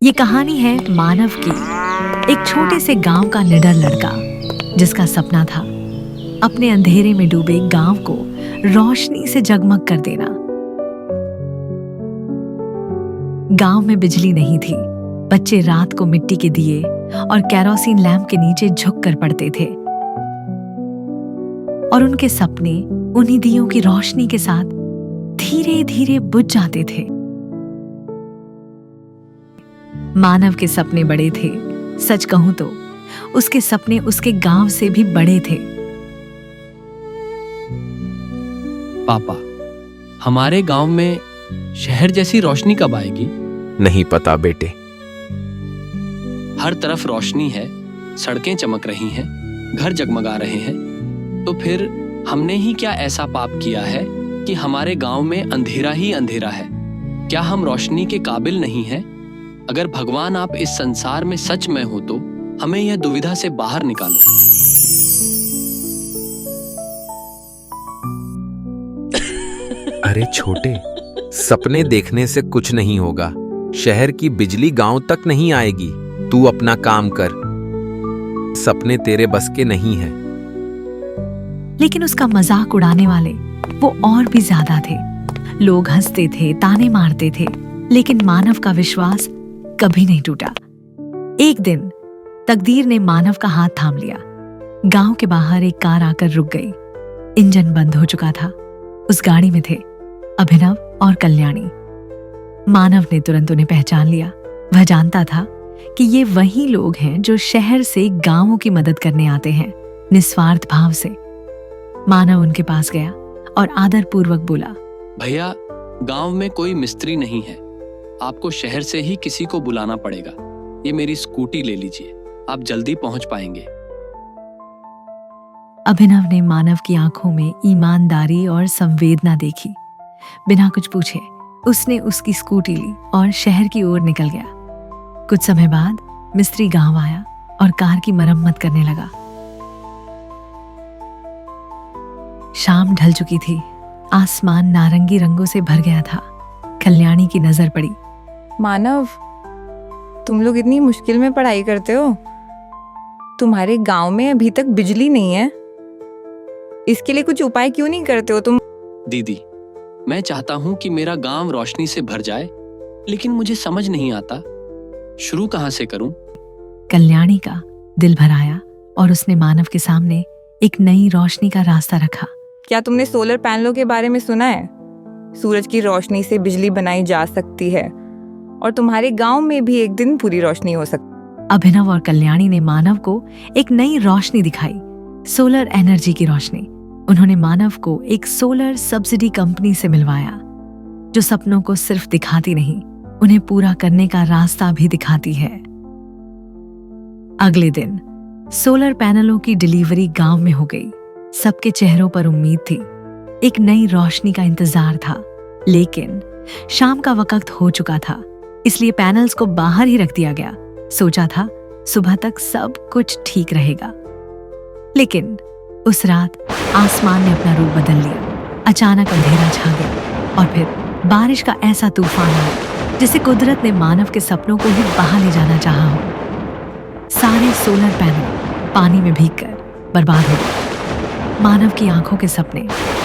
ये कहानी है मानव की, एक छोटे से गांव का निडर लड़का जिसका सपना था अपने अंधेरे में डूबे गांव को रोशनी से जगमग कर देना। गांव में बिजली नहीं थी। बच्चे रात को मिट्टी के दिए और केरोसिन लैंप के नीचे झुक कर पड़ते थे और उनके सपने उन्हीं दियों की रोशनी के साथ धीरे धीरे बुझ जाते थे। मानव के सपने बड़े थे। सच कहूं तो उसके सपने उसके गांव से भी बड़े थे। पापा, हमारे गांव में शहर जैसी रोशनी कब आएगी? नहीं पता बेटे। हर तरफ रोशनी है, सड़कें चमक रही हैं, घर जगमगा रहे हैं। तो फिर हमने ही क्या ऐसा पाप किया है कि हमारे गांव में अंधेरा ही अंधेरा है? क्या हम रोशनी के काबिल नहीं हैं? अगर भगवान आप इस संसार में सच में हो तो हमें यह दुविधा से बाहर निकालो। अरे छोटे, सपने देखने से कुछ नहीं होगा। शहर की बिजली गांव तक नहीं आएगी। तू अपना काम कर। सपने तेरे बस के नहीं हैं। लेकिन उसका मजाक उड़ाने वाले वो और भी ज्यादा थे। लोग हंसते थे, ताने मारते थे, लेकिन मानव का विश्वास कभी नहीं टूटा। एक दिन तकदीर ने मानव का हाथ थाम लिया। गांव के बाहर एक कार आकर रुक गई। इंजन बंद हो चुका था। उस गाड़ी में थे अभिनव और कल्याणी। मानव ने तुरंत उन्हें पहचान लिया। वह जानता था कि ये वही लोग हैं जो शहर से गांवों की मदद करने आते हैं, निस्वार्थ भाव से। मानव उनके पास गया और आदरपूर्वक बोला, भैया, गांव में कोई मिस्त्री नहीं है। आपको शहर से ही किसी को बुलाना पड़ेगा। ये मेरी स्कूटी ले लीजिए, आप जल्दी पहुंच पाएंगे। अभिनव ने मानव की आंखों में ईमानदारी और संवेदना देखी। बिना कुछ पूछे उसने उसकी स्कूटी ली और शहर की ओर निकल गया। कुछ समय बाद मिस्त्री गांव आया और कार की मरम्मत करने लगा। शाम ढल चुकी थी। आसमान नारंगी रंगों से भर गया था। कल्याणी की नजर पड़ी। मानव, तुम लोग इतनी मुश्किल में पढ़ाई करते हो। तुम्हारे गांव में अभी तक बिजली नहीं है। इसके लिए कुछ उपाय क्यों नहीं करते हो तुम? दीदी, मैं चाहता हूं कि मेरा गांव रोशनी से भर जाए, लेकिन मुझे समझ नहीं आता शुरू कहां से करूं। कल्याणी का दिल भर आया और उसने मानव के सामने एक नई रोशनी का रास्ता रखा। क्या तुमने सोलर पैनलों के बारे में सुना है? सूरज की रोशनी से बिजली बनाई जा सकती है और तुम्हारे गांव में भी एक दिन पूरी रोशनी हो सकती। अभिनव और कल्याणी ने मानव को एक नई रोशनी दिखाई, सोलर एनर्जी की रोशनी। उन्होंने मानव को एक सोलर सब्सिडी कंपनी से मिलवाया, जो सपनों को सिर्फ दिखाती नहीं, उन्हें पूरा करने का रास्ता भी दिखाती है। अगले दिन सोलर पैनलों की डिलीवरी गांव में हो गई। सबके चेहरों पर उम्मीद थी, एक नई रोशनी का इंतजार था। लेकिन शाम का वक्त हो चुका था, इसलिए पैनल्स को बाहर ही रख दिया गया। सोचा था सुबह तक सब कुछ ठीक रहेगा, लेकिन उस रात आसमान ने अपना रूप बदल लिया। अचानक अंधेरा छा गया और फिर बारिश का ऐसा तूफान आया जिसे कुदरत ने मानव के सपनों को ही बहा ले जाना चाहा हो। सारे सोलर पैनल पानी में भीगकर बर्बाद हो गए। मानव की आंखों के सपने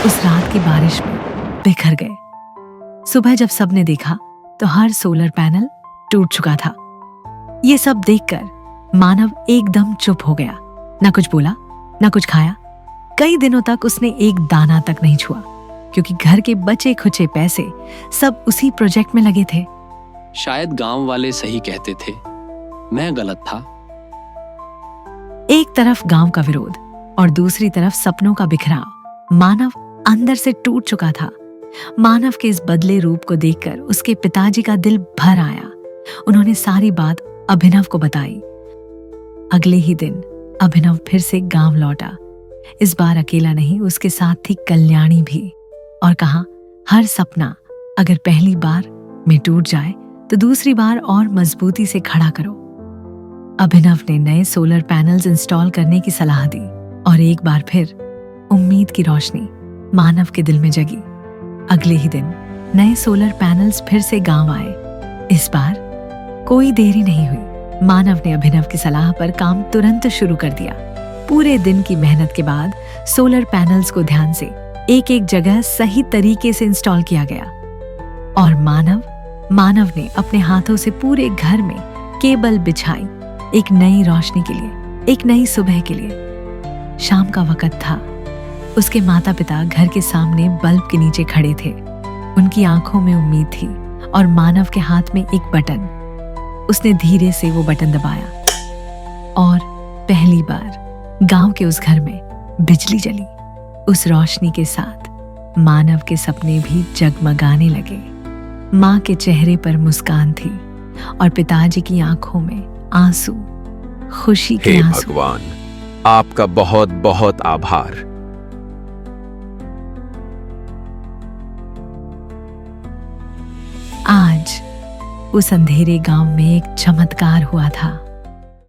उस रात की बारिश में बिखर गए। सुबह जब सबने देखा तो हर सोलर पैनल टूट चुका था। ये सब देखकर मानव एकदम चुप हो गया। ना कुछ बोला, ना कुछ खाया। कई दिनों तक उसने एक दाना तक नहीं छुआ, क्योंकि घर के बचे खुचे पैसे सब उसी प्रोजेक्ट में लगे थे। शायद गांव वाले सही कहते थे, मैं गलत था। एक तरफ गांव का विरोध और दूसरी तरफ सपनों का बिखराव। मानव अंदर से टूट चुका था। मानव के इस बदले रूप को देखकर उसके पिताजी का दिल भर आया। उन्होंने सारी बात अभिनव को बताई। अगले ही दिन अभिनव फिर से गांव लौटा। इस बार अकेला नहीं, उसके साथ थी कल्याणी भी। और कहा, हर सपना अगर पहली बार में टूट जाए तो दूसरी बार और मजबूती से खड़ा करो। अभिनव ने नए सोलर पैनल्स इंस्टॉल करने की सलाह दी और एक बार फिर उम्मीद की रोशनी मानव के दिल में जगी। अगले ही दिन नए सोलर पैनल्स फिर से गांव आए। इस बार कोई देरी नहीं हुई। मानव ने अभिनव की सलाह पर काम तुरंत शुरू कर दिया। पूरे दिन की मेहनत के बाद सोलर पैनल्स को ध्यान से एक एक जगह सही तरीके से इंस्टॉल किया गया और मानव ने अपने हाथों से पूरे घर में केबल बिछाई, एक नई रोशनी के लिए, एक नई सुबह के लिए। शाम का वक्त था। उसके माता पिता घर के सामने बल्ब के नीचे खड़े थे। उनकी आंखों में उम्मीद थी और मानव के हाथ में एक बटन। उसने धीरे से वो बटन दबाया और पहली बार गांव के उस घर में बिजली जली। उस रोशनी के साथ मानव के सपने भी जगमगाने लगे। माँ के चेहरे पर मुस्कान थी और पिताजी की आंखों में आंसू, खुशी के हे आंसू। भगवान, आपका बहुत बहुत आभार। आज उस अंधेरे गांव में एक चमत्कार हुआ था।